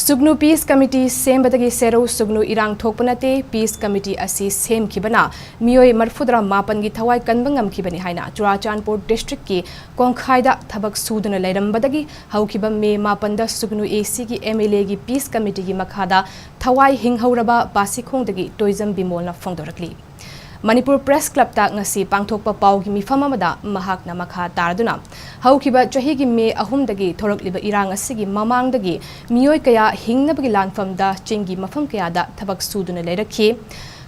Sugnu Peace Committee sembadagi sero Sugnu irang thokpanate Peace Committee asi semkhibana Meeoi marfudra mapan gi thawai kanba ngamkhibani haina Churachandpur district ki Kongkhaida thabak suduna leirambadagi haukiba me mapanda Sugnu AC gi MLA gi Peace Committee gi makhada thawai hinghauraba basikhongdagi toizam bimolna phongdorakli Manipur Press Club ta ngasi pangthokpa pawgi mifam amada mahakna makha tarduna haukiba chahi gi me ahumdagi thorokliba irang asigi mamangdagi Meeoi kaya hingnabagi lanfamda chingi mafam kaya da thabak suduna leirakhi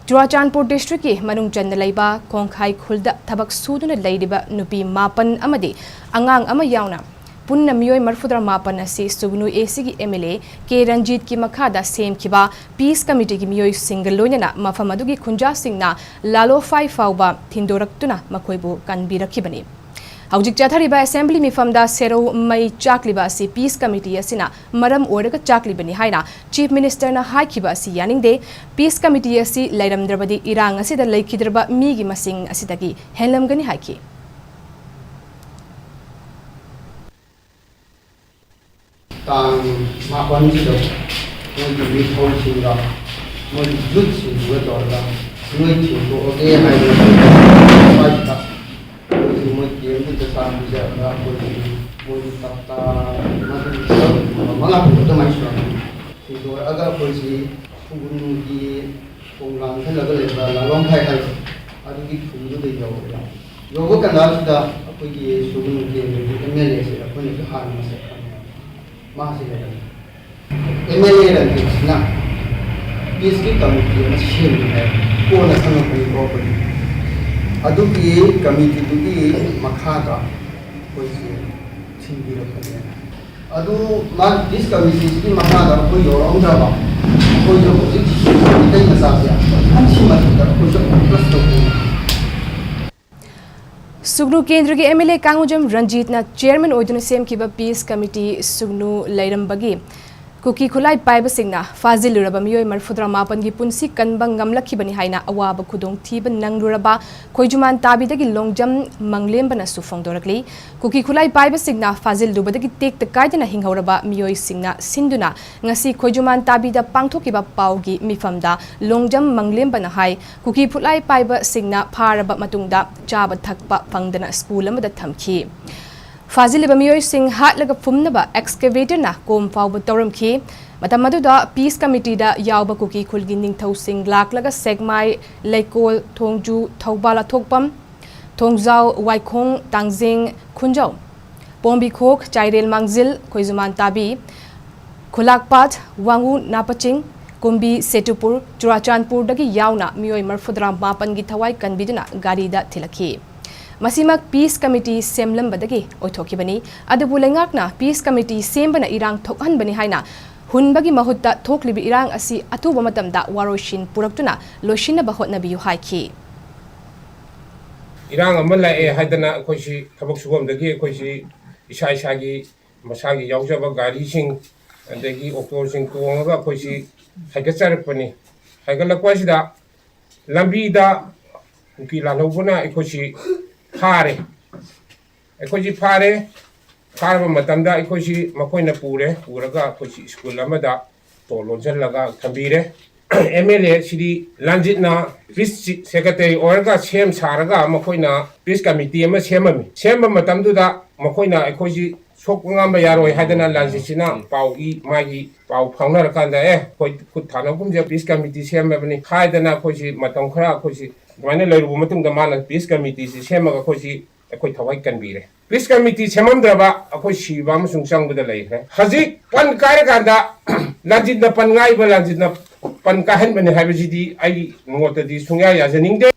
Churachandpur district ki manung channa leiba Kongkhai khulda thabak suduna leidiba nupi mapan amadi angang ama yauna punna Meeoi marfudra mapan asi Sugnu AC gi MLA K Ranjit ki makhada semkhiba Peace Committee gi Meeoi single loinana mafam adugi khunja singna lalo 5 fauba thindораktuna makoibu kanbirakhibani Haujik chathariba assembly mifamda sero mai chakliba si Peace Committee asina maram oraga chaklibani haina Chief Minister na haikhiba si yaningde Peace Committee asi leiramdrabadi irang asida leikhidraba migi masing asidagi henlamgani haiki Tang mapan sido, mungkin bithol singa, mungkin jut singa dorga, mungkin singa oke hai pasta, mungkin kita sam bisa mungkin tata, mungkin malah kita macam singa agak polisi, mungkin di penglang kan lalang kai kai, ada di kunju di jauh, jauh kan dah sudah apa ye sugun di MLA sih, apa ni kehan masih MLA dan na Peace Committee na shim hai ko na sana ko property adu ki committee du ki makhada ko si thindi rakhane adu ma this committee ki makhada ko yorong da ba ko jo ko ji dai na sa ya an si ma da ko jo plus to Sugnu Kendra ki MLA Kangujam Ranjit na chairman oiduna semkhiba Peace Committee Sugnu leirambagi Kuki khulai paiba singna fazil luraba Meeoi marfudra mapan gi punsi kanba ngamlakhibani haina awaba khudong thiba nangluraba khoijuman tabidagi longjam manglemba na sufongdorakli Kuki khulai paiba singna fazil lubadagi tekta kaidana hinghauraba Meeoi singna sinduna ngasi khoijuman tabida pangthokiba paugi mifamda longjam manglemba na hai Kuki khulai paiba singna pharaba matungda chaba thakpa phangdana school amada thamki Faziliba Meeoi sing hatlaga phumnaba excavator na kom fawba tawramkhi matam aduda Peace Committee da yawba kuki khulgi ningthau sing laklaga segmai leikol thongju thobala thokpam thongjau waikhong tangjing khunjau pombi khok chairel mangjil khoijuman tabi khulakpat wangu napaching kumbi setupur Churachandpur dagi yawna Meeoi marfudra mapan gi thawai kanbiduna gari da thilakhi Masimak Peace Committee semlam badagi oithokibani adubu lengakna Peace Committee sembana irang thokhanbani haina hunbagi mahutta thoklibi irang asi atuba matamda waroshin puraktuna loshina bahotna biyu haiki irang amala haidana khoisi thabak sugomdagi khoisi isa isagi masagi yaujaba gari sing andagi oktor sing tonga khoisi haigacharakpani haigalakpasida lambida uki lalobuna khoisi Pare, ekoji pare matamda ekoji makoina pure uraga ekoji school amada tolonjal laga thambire MLA sidi lanjitna Peace Secretary oraga sem saraga makoina Peace Committee ama semba matamduda makoina ekoji sokngamba yaroi hadana lanjitsina paugi magi pau phangnarakanda koi khut thanagumje Peace Committee sembabani haidana koji matam khara koji Mana lalu matung mana Peace Committee si sema aku si aku thawai kanbire Peace Committee semam draba aku si bam sungsang bedalai hai haji pan kaya kanda lanjut na pan ngai ba lanjut na pan kahan bani habis di ai ngota di sungai ya jening de